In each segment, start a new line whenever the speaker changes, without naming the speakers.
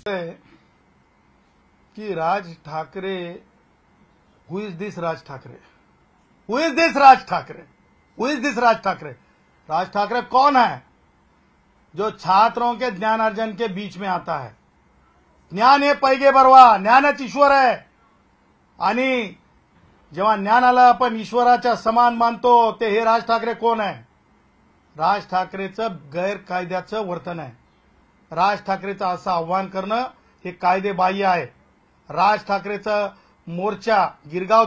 है कि Raj Thackeray, who is this Raj Thackeray, who is this Raj Thackeray, who is this Raj Thackeray? Raj Thackeray कौन है जो छात्रों के ज्ञान अर्जन के बीच में आता है? ज्ञान हे पैगे बरवा, ज्ञानच ईश्वर आहे. आणि जेव्हा ज्ञानाला आपण ईश्वराच्या समान मानतो ते हे राज ठाकरे कोण आहे? राज ठाकरेचं गैरकायद्याचं वर्तन आहे. राज ठाकरेचं असं आव्हान करणं हे कायदेबाह्य आहे. राज ठाकरेचं मोर्चा गिरगाव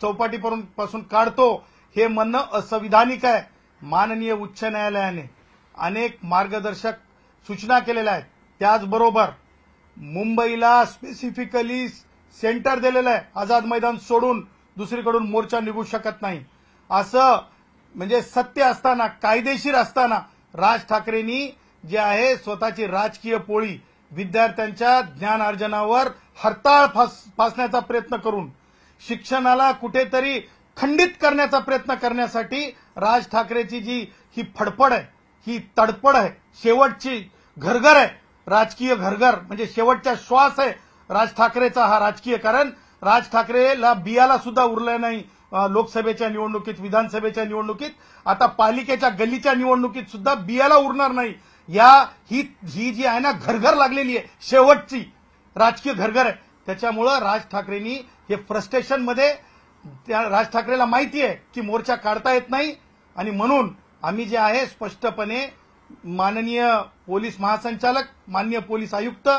चौपाटीपासून काढतो हे म्हणणं असंविधानिक आहे. माननीय उच्च न्यायालयाने अनेक मार्गदर्शक सूचना केलेल्या आहेत. त्याचबरोबर मुंबईला स्पेसिफिकली सेंटर दिलेलं आहे. आझाद मैदान सोडून दुसरीकडून मोर्चा निघू शकत नाही असं म्हणजे सत्य असताना, कायदेशीर असताना राज ठाकरेंनी जे आहे स्वतःची राजकीय पोळी विद्यार्थ्यांच्या ज्ञान अर्जनावर हरताळ फासण्याचा प्रयत्न करून शिक्षणाला कुठेतरी खंडित करण्याचा प्रयत्न करण्यासाठी राज ठाकरेची जी ही फडफड आहे, ही तडफड आहे, शेवटची घरघर आहे, राजकीय घरघर म्हणजे शेवटचा श्वास आहे राज ठाकरेचा हा राजकीय. कारण राज ठाकरेला बियाला सुद्धा उरलं नाही लोकसभेच्या निवडणुकीत, विधानसभेच्या निवडणुकीत, आता पालिकेच्या गल्लीच्या निवडणुकीत सुद्धा बियाला उरणार नाही. ही जी आहे ना घरघर लागलेली आहे, शेवटची राजकीय घरघर आहे. त्याच्यामुळं राज ठाकरेंनी हे फ्रस्ट्रेशन मध्ये, राज ठाकरेला माहिती आहे की मोर्चा काढता येत नाही आणि म्हणून आम्ही जे आहे स्पष्टपणे माननीय पोलीस महासंचालक, माननीय पोलीस आयुक्त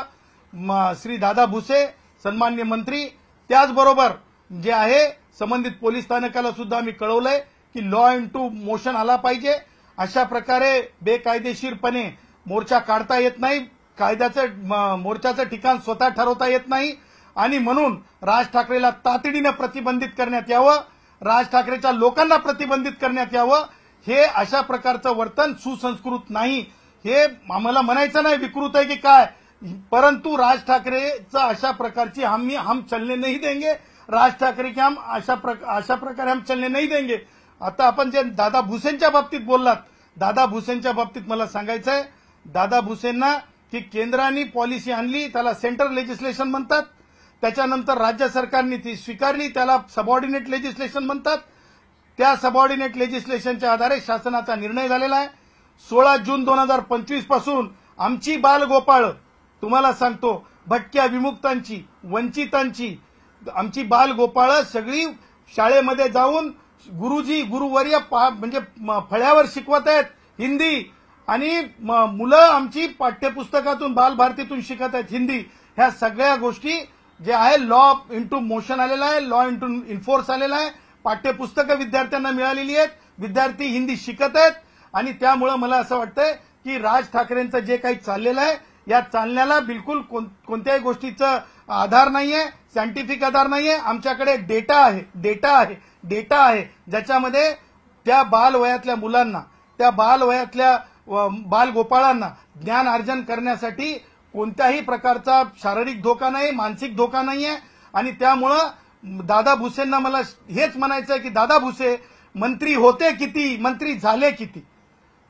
श्री दादा भुसे, सन्माननीय मंत्री, त्याचबरोबर जे आहे संबंधित पोलीस स्थानकाला सुद्धा आम्ही कळवलंय की लॉ इंटू मोशन आला पाहिजे. अशा प्रकारे बेकायदेशीरपणे मोर्चा काढता येत नाही. मोर्चाचं ठिकाण स्वतः ठरवता येत नाही आणि म्हणून राज ठाकरेला तातडीने प्रतिबंधित करण्यात यावं, राज ठाकरेच्या लोकांना प्रतिबंधित करण्यात यावं. हे अशा प्रकारचं वर्तन सुसंस्कृत नाही. हे आम्हाला म्हणायचं नाही विकृत आहे की काय, परंतु राज ठाकरेचं अशा प्रकारची हम चलने नहीं देंगे. राज ठाकरे की हम अशा प्रकारे हम चलने नहीं देंगे. आता आपण जे दादा भुसेंच्या बाबतीत बोललात, दादा भुसेंच्या बाबतीत मला सांगायचं आहे, दादा भुसेंना की केंद्राने पॉलिसी आणली त्याला सेंट्रल लेजिस्लेशन म्हणतात, त्याच्यानंतर राज्य सरकारने ती स्वीकारली त्याला सबऑर्डिनेट लेजिस्लेशन म्हणतात. त्या सबऑर्डिनेट लेजिस्लेशनच्या आधारे शासनाचा निर्णय झालेला आहे. 16 जून 2025 पासून आमची बालगोपाळ, तुम्हाला सांगतो, भटक्या विमुक्तांची, वंचितांची आमची बालगोपाळ सगळी शाळेमध्ये जाऊन गुरुवर्य म्हणजे फळ्यावर शिकवत आहेत हिंदी, आणि मुलं आमची पाठ्यपुस्तकातून बालभारतीतून शिकत आहेत हिंदी. ह्या सगळ्या गोष्टी जे आहे लॉ इंटू मोशन आलेला आहे, लॉ इंटू इन्फोर्स आलेला आहे. पाठ्यपुस्तकं विद्यार्थ्यांना मिळालेली आहेत, विद्यार्थी हिंदी शिकत आहेत आणि त्यामुळे मला असं वाटतंय की राज ठाकरेंचं जे काही चाललेलं आहे या चालण्याला बिलकुल कोणत्याही गोष्टीचा आधार नाहीये, सायंटिफिक आधार नाहीये. आमच्याकडे डेटा आहे ज्याच्यामध्ये त्या बालवयातल्या मुलांना, त्या बालवयातल्या बालगोपाळांना ज्ञान अर्जन करण्यासाठी कोणत्याही प्रकारचा शारीरिक धोका नाही, मानसिक धोका नाहीये. आणि त्यामुळं दादा भुसेंना मला हेच म्हणायचं आहे की दादा भुसे मंत्री होते किती, मंत्री झाले किती,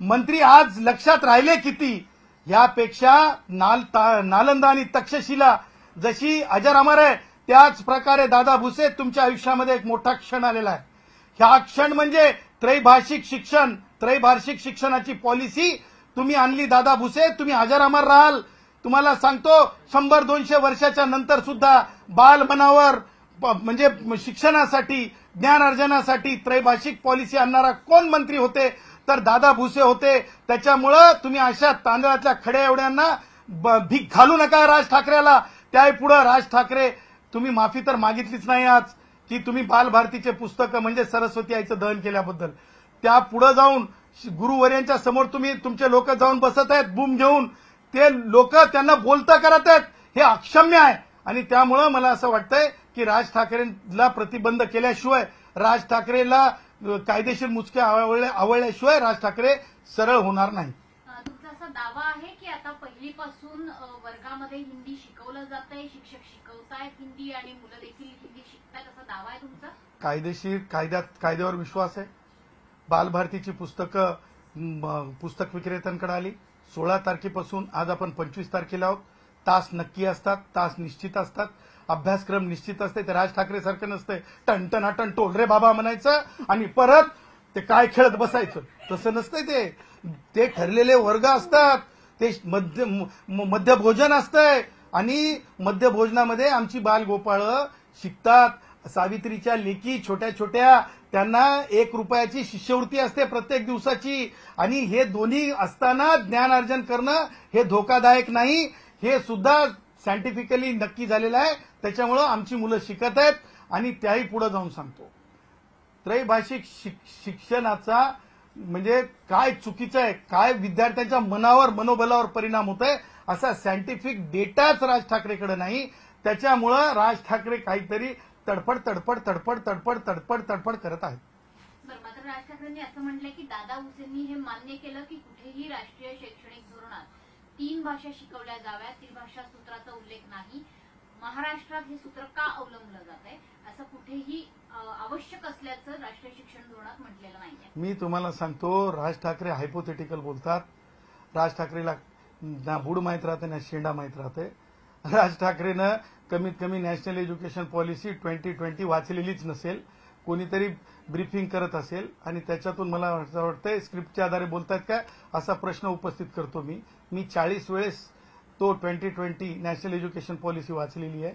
मंत्री आज लक्षात राहिले किती, यापेक्षा नालंदा आणि तक्षशिला जशी अजर अमर आहे त्याच प्रकारे दादा भुसे तुमच्या आयुष्यामध्ये एक मोठा क्षण आलेला आहे. हा क्षण म्हणजे त्रैभाषिक शिक्षणाची पॉलिसी तुम्ही आणली दादा भुसे. तुम्ही अजर अमर राहाल. तुम्हाला सांगतो 100-200 वर्षाच्या नंतर सुद्धा बालमनावर म्हणजे शिक्षणासाठी, ज्ञान अर्जनासाठी त्रैभाषिक पॉलिसी आणणारा कोण मंत्री होते तर दादा भुसे होते. त्याच्यामुळं तुम्ही अशा तांदळातल्या खड्या एवढ्यांना भीक घालू नका राज ठाकरेला. त्यापुढे राज ठाकरे तुम्ही माफी तर मागितलीच नाही आज की तुम्ही बालभारतीचे पुस्तकं म्हणजे सरस्वती आईचं दहन केल्याबद्दल. त्यापुढे जाऊन गुरुवर्यांच्या समोर तुमचे लोक जाऊन बसत आहेत बूम घेऊन, ते लोक त्यांना बोलता करत आहेत. हे अक्षम्य आहे आणि त्यामुळं मला असं वाटतंय की राज ठाकरेंना प्रतिबंध केल्याशिवाय, राज ठाकरेला कायदेशीर मुचके आवळल्याशिवाय राज ठाकरे सरळ होणार नाही.
तुमचा असा दावा आहे की आता पहिलीपासून वर्गामध्ये हिंदी शिकवलं जातंय, शिक्षक शिकवतायत हिंदी आणि मुलं देखील हिंदी शिकतायत, असा दावा आहे तुमचा?
कायदेशीर कायद्यावर विश्वास आहे. बालभारतीची पुस्तक विक्रेत्यांकडे आली. 16 तारखेपासून आज आपण 25 तारखेला आहोत. तास नक्की असतात, तास निश्चित असतात, अभ्यासक्रम निश्चित असते. ते राज ठाकरे सारखं नसतंय टनटनाटन टोल रे बाबा म्हणायचं आणि परत ते काय खेळत बसायचं. तसं नसतंय. ते ठरलेले वर्ग असतात. ते मध्यभोजन असतंय आणि मध्यभोजनामध्ये आमची बालगोपाळ शिकतात. सावित्रीच्या लेकी छोट्या छोट्या, त्यांना 1 रुपयाची शिष्यवृत्ती असते प्रत्येक दिवसाची. आणि हे दोन्ही असताना ज्ञानार्जन करणं हे धोकादायक नाही, हे सुद्धा सायंटिफिकली नक्की झालेलं आहे. त्याच्यामुळं आमची मुलं शिकत आहेत आणि त्याही पुढे जाऊन सांगतो. त्रैभाषिक शिक्षणाचा म्हणजे काय चुकीचं आहे, काय विद्यार्थ्यांच्या मनावर मनोबलावर परिणाम होत आहे, असा सायंटिफिक डेटाच राज ठाकरेकडे नाही. त्याच्यामुळं राज ठाकरे काहीतरी तडफड तडफड तडफड तडफड तडफड तडफड करत आहेत.
बरं, मात्र राज ठाकरेंनी असं म्हटलंय की दादा हुसेंनी हे मान्य केलं की कुठेही राष्ट्रीय शैक्षणिक धोरणात 3 भाषा शिकवल्या जाव्यात, त्रिभाषा सूत्राचा उल्लेख नाही. महाराष्ट्रात हे सूत्र का अवलंबलं जात आहे असं कुठेही आवश्यक असल्याचं राष्ट्रीय शिक्षण धोरणात म्हटलेलं नाहीये.
मी तुम्हाला सांगतो, राज ठाकरे हायपोथेटिकल बोलतात. राज ठाकरेला ना बुड माहीत राहते ना शेंडा माहीत राहते. राज ठाकरेनं कमीत कमी नॅशनल एज्युकेशन पॉलिसी 2020 वाचलेलीच नसेल, कोणीतरी ब्रीफिंग करत असेल आणि त्याच्यातून मला असं वाटतंय स्क्रिप्टच्या आधारे बोलतायत काय असा प्रश्न उपस्थित करतो. मी 40 वेळेस तो 2020 नॅशनल एज्युकेशन पॉलिसी वाचलेली आहे.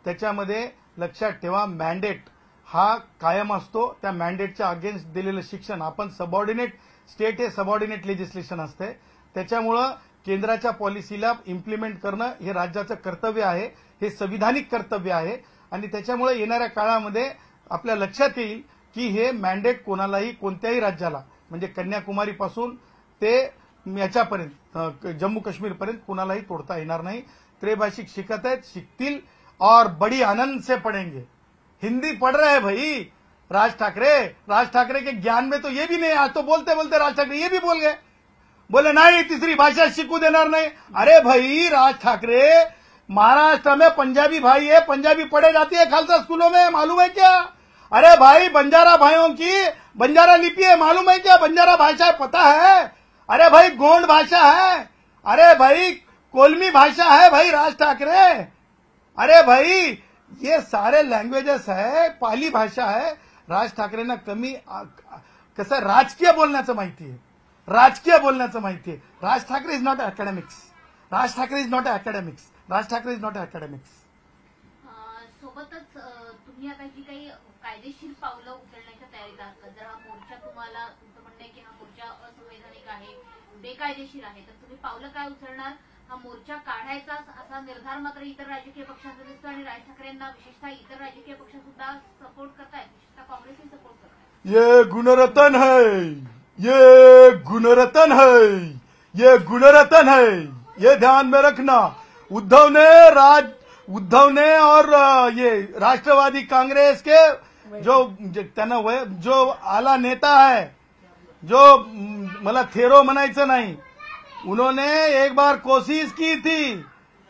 त्याच्यामध्ये लक्षात ठेवा, मॅन्डेट हा कायम असतो. त्या मॅन्डेटच्या अगेन्स्ट दिलेलं शिक्षण, आपण सबऑर्डिनेट स्टेट हे सबऑर्डिनेट लेजिस्लेशन असते. त्याच्यामुळं केंद्राच्या पॉलिसीला इम्प्लिमेंट करणं हे राज्याचं कर्तव्य आहे, हे संविधानिक कर्तव्य आहे. आणि त्याच्यामुळे येणाऱ्या काळामध्ये आपल्या लक्षात येईल की हे मॅन्डेट कोणालाही कोणत्याही राज्याला म्हणजे कन्याकुमारीपासून ते याच्यापर्यंत जम्मू काश्मीरपर्यंत कोणालाही तोडता येणार नाही. त्रैभाषिक शिकत आहेत, शिकतील और बड़ी आनंद से पढ़ेंगे. हिंदी पढ़ रहे हैं भाई राज ठाकरे के ज्ञान में तो ये भी नहीं. आज तो बोलते बोलते राज ठाकरे ये भी बोल गए, बोले नहीं तीसरी भाषा शिकू देणार नहीं. अरे भाई राज ठाकरे, महाराष्ट्र में पंजाबी भाई है, पंजाबी पढ़े जाती है खालसा स्कूलों में, मालूम है क्या? अरे भाई बंजारा भाइयों की बंजारा लिपि है, मालूम है क्या? बंजारा भाषा पता है? अरे भाई गोंड भाषा है, अरे भाई कोलमी भाषा है भाई राज ठाकरे. अरे भाई ये सारे लँग्वेजेस है, पाली भाषा है. राज ठाकरेंना कमी कसं राजकीय बोलण्याचं माहिती आहे, राजकीय बोलण्याचं माहिती आहे. Raj Thackeray is not academics. Raj Thackeray is not academics. Raj Thackeray is not academics.
सोबतच तुम्ही आता जी काही कायदेशीर पावलं उचलण्याच्या तयारीत आहात का? जर हा मोर्चा तुम्हाला, तुमचं म्हणणं आहे की हा मोर्चा असंवैधानिक आहे, बेकायदेशीर आहे, तर तुम्ही पावलं काय उचलणार? हा मोर्चा काढायचा असा निर्धार मात्र इतर राजकीय पक्षांचा दिसतो आणि राज ठाकरेंना विशेषतः इतर राजकीय पक्ष सुद्धा सपोर्ट करतायत, विशेषतः काँग्रेसही सपोर्ट करतायत.
ये गुणरत्न है, ये गुणरत्न है, ये गुणरत्न है, ये ध्यान में रखना. उद्धव ने और ये राष्ट्रवादी कांग्रेस के जो आला नेता है, जो मला थेरो म्हणायचं नाही, उन्होंने एक बार कोशिश की थी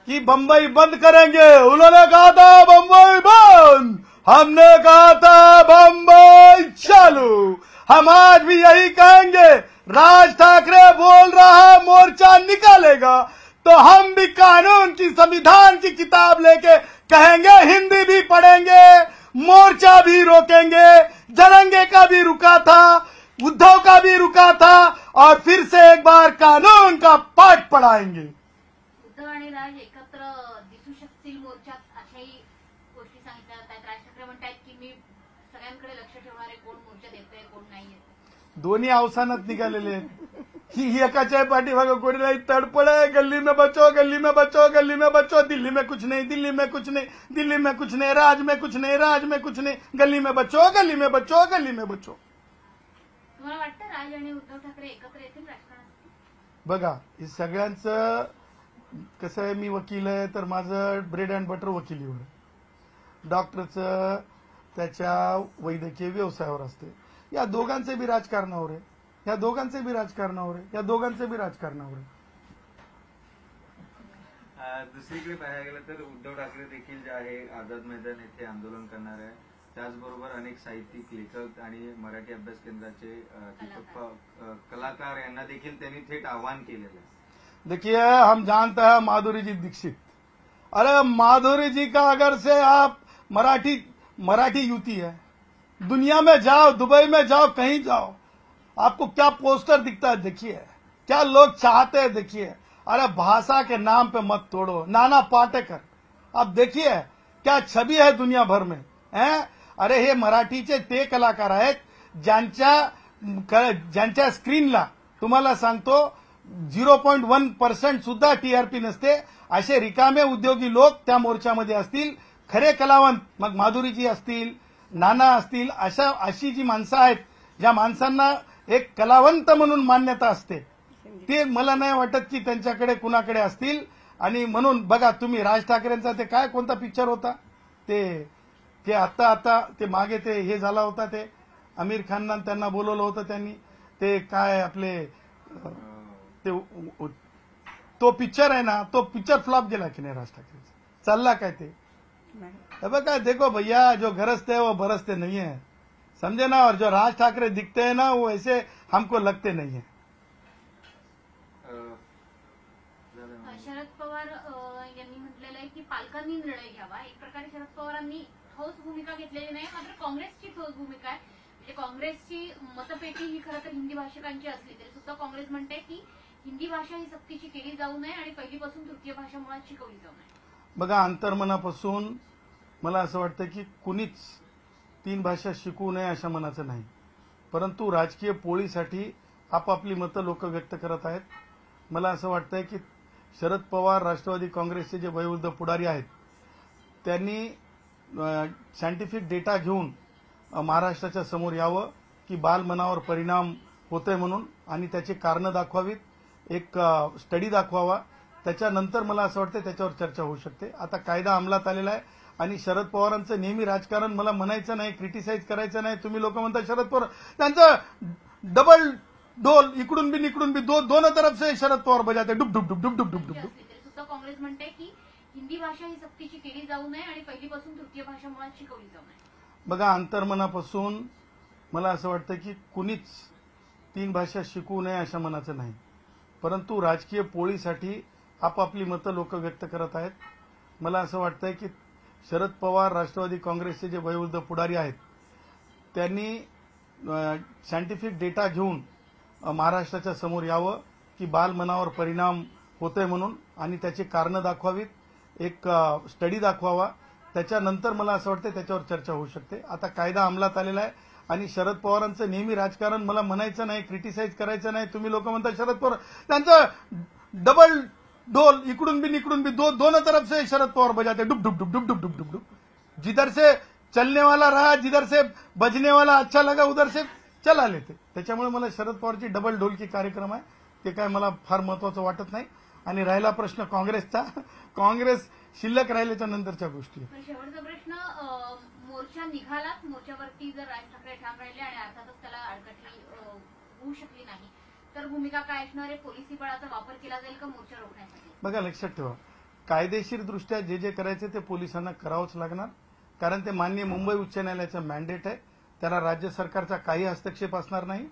कि बंबई बंद करेंगे. उन्होंने कहा था बंबई बंद, हमने कहा था बंबई चालू. हम आज भी यही कहेंगे. राज ठाकरे बोल रहा मोर्चा निकालेगा तो हम भी कानून की, संविधान की किताब लेके कहेंगे, हिंदी भी पढ़ेंगे, मोर्चा भी रोकेंगे. जरंगे का भी रुका था, उद्धव का भी रुका था और फिर से एक बार कानून का पाठ पढ़ाएंगे.
उद्धव आणि राज एकत्र दिसू शकतील मोर्चात, अशाही गोष्टी सांगितल्या जात आहेत. राज ठाकरे म्हणतात की मी सगळ्यांकडे लक्ष ठेवणार आहे, कोण मोर्चा देतोय कोण नाही येत.
दोन्ही अवसानात निघालेले आहेत. ही एकाच्या पाठीमागं कोणी नाही तडपड आहे. गल्ली में बचो, गल्ली में बचो, गल्ली में बचो. दिल्ली में कुछ नहीं, दिल्ली में कुछ नहीं, दिल्ली में कुछ नहीं, राज में कुछ नहीं, राज में कुछ नहीं. गल्ली में बचो, गल्ली में बचो, गल्ली में बचो.
तुम्हाला वाटतं राज आणि उद्धव ठाकरे एकत्र येतील राजकारणात?
बघा, हे सगळ्यांचं कसं आहे, मी वकील आहे तर माझं ब्रेड अँड बटर वकिलीवर, डॉक्टरचं त्याच्या वैद्यकीय व्यवसायावर असते. या दोघांचे बी राजकारणावर आहे, या दोघांचे बी राजकारणावर आहे, या दोघांचे बी राजकारणावर आहे.
दुसरीकडे पाहायला गेलं तर उद्धव ठाकरे देखील जे आहे आझाद मैदान येथे आंदोलन करणार आहे. त्याचबरोबर अनेक साहित्यिक, लेखक आणि मराठी अभ्यास केंद्राचे कलाकार यांना देखील त्यांनी थेट आवाहन केलेलं आहे.
देखिए, हम जानते हैं माधुरी जी दीक्षित, अरे माधुरी जी का अगर से आप मराठी युति है, दुनिया में जाओ, दुबई में जाओ, कहीं जाओ, आपको क्या पोस्टर दिखता है देखिए, क्या लोग चाहते हैं देखिए। अरे भाषा के नाम पे मत तोड़ो। नाना पाटेकर आप देखिए क्या छवि है दुनिया भर में हैं। अरे हे मराठीचे ते कलाकार आहेत ज्यांच्या स्क्रीनला तुम्हाला सांगतो 0.1% सुद्धा टीआरपी नसते। असे रिकामे उद्योगी लोक त्या मोर्चामध्ये असतील। खरे कलावंत मग माधुरीजी असतील, नाना असतील, अशी जी माणसं आहेत ज्या माणसांना एक कलावंत म्हणून मान्यता असते, ते मला नाही वाटत की त्यांच्याकडे कुणाकडे असतील। आणि म्हणून बघा तुम्ही राज ठाकरेंचा ते काय कोणता पिक्चर होता ते आता ते मागे ते हे झाला होता, ते आमिर खानना त्यांना बोलवलं होतं त्यांनी, ते काय आपले ते तो पिक्चर आहे ना, तो पिक्चर फ्लॉप गेला की नाही राज ठाकरेचा, चालला काय ते बघा। देखो भैया जो गरजते हैं वो बरसते नहीं है, समझे ना। और जो राज ठाकरे दिखते हैं ना वो ऐसे हमको लगते नहीं है।
शरद पवार यांनी म्हटलेलं आहे की पालकांनी निर्णय घ्यावा। एक प्रकारे शरद पवारांनी ठोस भूमिका घेतलेली नाही, मात्र काँग्रेसची ठोस भूमिका आहे। म्हणजे काँग्रेसची मतपेटी ही खरं तर हिंदी भाषिकांची असली तरी सुद्धा काँग्रेस म्हणते की हिंदी भाषा ही सक्तीची केली जाऊ नये आणि पहिलीपासून तृतीय भाषा मुळात शिकवली जाऊ नये।
बघा अंतर्मनापासून मला असं वाटतं की कुणीच 3 भाषा शिकू नये अशा मनाचं नाही, परंतु राजकीय पोळीसाठी आपापली मतं लोक व्यक्त करत आहेत। मला असं वाटतंय की शरद पवार राष्ट्रवादी काँग्रेसचे जे वयोवृद्ध पुढारी आहेत त्यांनी सायंटिफिक डेटा घेऊन महाराष्ट्राच्या समोर यावं की बालमनावर परिणाम होतोय म्हणून, आणि त्याची कारणं दाखवावीत, एक स्टडी दाखवावा। त्याच्यानंतर मला असं वाटतं त्याच्यावर चर्चा होऊ शकते। आता कायदा अंमलात आलेला आहे आणि शरद पवारांचं नेहमी राजकारण मला म्हणायचं नाही, क्रिटिसाइज करायचं नाही। तुम्ही लोक म्हणता शरद पवार त्यांचं डबल ढोल इकडून बी निकडून बी दोनों तरफ से शरद पवार बजाते डुब डुब डुब डुब डुब डुब डुब।
सुद्धा काँग्रेस म्हणते की हिंदी भाषा ही सक्तीची केली जाऊ नये आणि पहिलीपासून तृतीय भाषा मुळात शिकवली जाऊ नये।
बघा अंतर्मनापासून मला असं वाटतं की कुणीच 3 भाषा शिकू नये अशा मनाचं नाही, परंतु राजकीय पोळीसाठी आपापली मतं लोक व्यक्त करत आहेत। मला असं वाटतंय की शरद पवार राष्ट्रवादी काँग्रेसचे जे वयोवृद्ध पुढारी आहेत त्यांनी सायंटिफिक डेटा घेऊन महाराष्ट्राच्या समोर यावं की बालमनावर परिणाम होतोय म्हणून, आणि त्याची कारणं दाखवावीत, एक स्टडी दाखवावा। त्याच्यानंतर मला असं वाटतं त्याच्यावर चर्चा होऊ शकते। आता कायदा अंमलात आलेला आहे आणि शरद पवारांचं नेहमी राजकारण मला म्हणायचं नाही, क्रिटिसाइज करायचं नाही। तुम्ही लोक म्हणता शरद पवार त्यांचं डबल ढोल इकडून बी निकडून बी दोनों तरफ से शरद पवार बजाते डुब डुब डुब डुब डुब डुब डुब डुब। जिधर से चलने वाला रहा, जिधर से बजने वाला अच्छा लगा उधर से चला लेते। त्याच्यामुळे मला शरद पवारची डबल ढोलकी कार्यक्रम आहे, ते काय मला फार महत्वाचं वाटत नाही। आणि राहिला प्रश्न काँग्रेसचा, काँग्रेस शिल्लक राहिल्याच्या नंतरच्या गोष्टी।
शेवटचा प्रश्न, मोर्चा निघालाच, मोर्चावरती जर राज ठाकरे ठाम राहिले आणि अर्थातच त्याला अडकटी होऊ शकली नाही तर भूमिका काय असणार आहे? पोलिसी बळाचा वापर केला जाईल का मोर्चा रोखण्यासाठी?
बघा लक्षात ठेवा, कायदेशीर दृष्ट्या जे करायचे ते पोलिसांना करावंच लागणार, कारण ते माननीय मुंबई उच्च न्यायालयाचं मॅन्डेट आहे, त्याला राज्य सरकारचा काही हस्तक्षेप असणार नाही।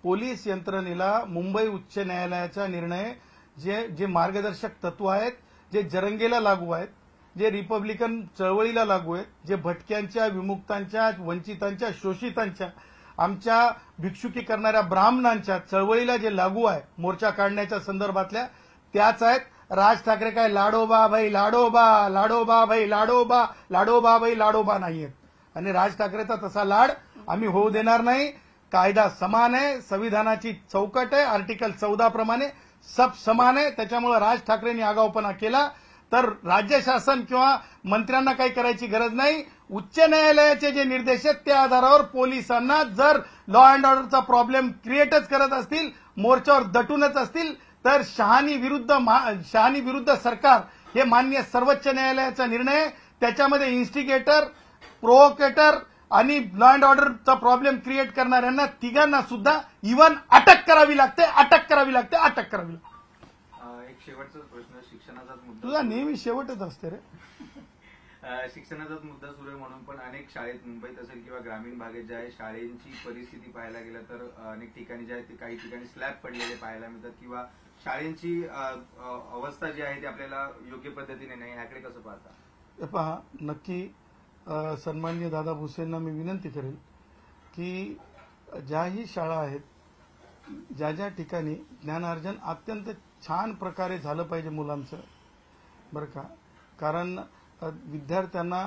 पोलीस यंत्रणेला मुंबई उच्च न्यायालयाचा निर्णय जे मार्गदर्शक तत्व आहेत, जे जरंगेला लागू आहेत, जे रिपब्लिकन चळवळीला लागू आहेत, जे भटक्यांच्या, विमुक्तांच्या, वंचितांच्या, शोषितांच्या, आमच्या भिक्षुकी करणाऱ्या ब्राह्मणांच्या चळवळीला जे लागू आहे मोर्चा काढण्याच्या संदर्भातल्या, त्याच आहेत। राज ठाकरे काय लाडोबा भाई लाडोबा, लाडोबा भाई लाडोबा, लाडोबा भाई लाडोबा नाहीयेत, आणि राज ठाकरेचा तसा लाड आम्ही होऊ देणार नाही। कायदा समान आहे, संविधानाची चौकट आहे, आर्टिकल 14 प्रमाणे सब समान आहे। त्याच्यामुळे राज ठाकरेंनी आगाऊपणा केला तर राज्य शासन किंवा मंत्र्यांना काही करायची गरज नाही। उच्च न्यायालयाचे जे निर्देश आहेत त्या आधारावर पोलिसांना जर लॉ अँड ऑर्डरचा प्रॉब्लेम क्रिएटच करत असतील, मोर्चावर दटूनच असतील, तर शहानी विरुद्ध सरकार हे माननीय सर्वोच्च न्यायालयाचा निर्णय, त्याच्यामध्ये इन्स्टिगेटर, प्रोव्होकेटर आणि लॉ अँड ऑर्डरचा प्रॉब्लेम क्रिएट करणाऱ्यांना तिघांना सुद्धा इव्हन अटक करावी लागते, अटक करावी लागते, अटक करावी लागते।
एक शेवटचाच प्रश्न, शिक्षणाचाच मुद्दा
तुझा नेहमी शेवटच असते रे।
शिक्षणाचाच मुद्दा सुरू आहे म्हणून पण अनेक शाळेत मुंबईत असेल किंवा ग्रामीण भागात ज्या आहे शाळेंची परिस्थिती पाहायला गेलं तर अनेक ठिकाणी जे आहे ते काही ठिकाणी स्लॅब पडलेले पाहायला मिळतात किंवा शाळेंची अवस्था जी आहे ती आपल्याला योग्य पद्धतीने नाही, ह्याकडे कसं पाहता?
हे पहा, नक्की सन्माननीय दादा भुसेंना मी विनंती करेल की ज्याही शाळा आहेत, ज्या ज्या ठिकाणी ज्ञानार्जन अत्यंत छान प्रकारे झालं पाहिजे मुलांचं, बरं का, कारण विद्यार्थ्यांना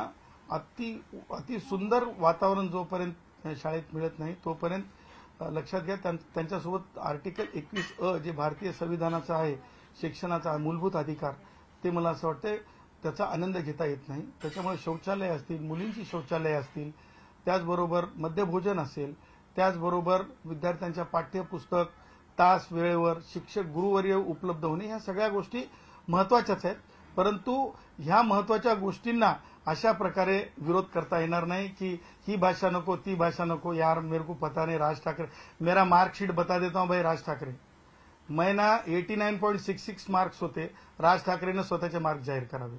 अति सुंदर वातावरण जोपर्यंत शाळेत मिळत नाही तोपर्यंत लक्षात घ्या त्यांच्यासोबत आर्टिकल 21A जे भारतीय संविधानाचं आहे, शिक्षणाचा मूलभूत अधिकार, ते मला असं वाटतं त्याचा आनंद घेता येत नाही. त्याच्यामुळे शौचालय असतील, मुलींची शौचालय असतील, त्याचबरोबर मध्यभोजन असेल, त्याचबरोबर विद्यार्थ्यांच्या पाठ्यपुस्तक तास वेळेवर, शिक्षक गुरुवर्य उपलब्ध होणे, ह्या सगळ्या गोष्टी महत्वाच्याच आहेत. परंतु ह्या महत्वाच्या गोष्टींना अशा प्रकारे विरोध करता येणार नाही की ही भाषा नको, ती भाषा नको. यार मेरे को पता नहीं, राज ठाकरे, मेरा मार्कशीट बता देता हूं भाई. राज ठाकरे, मैं ना 89.66 मार्क्स होते, राज ठाकरेने स्वतःचे मार्क जाहीर करावे.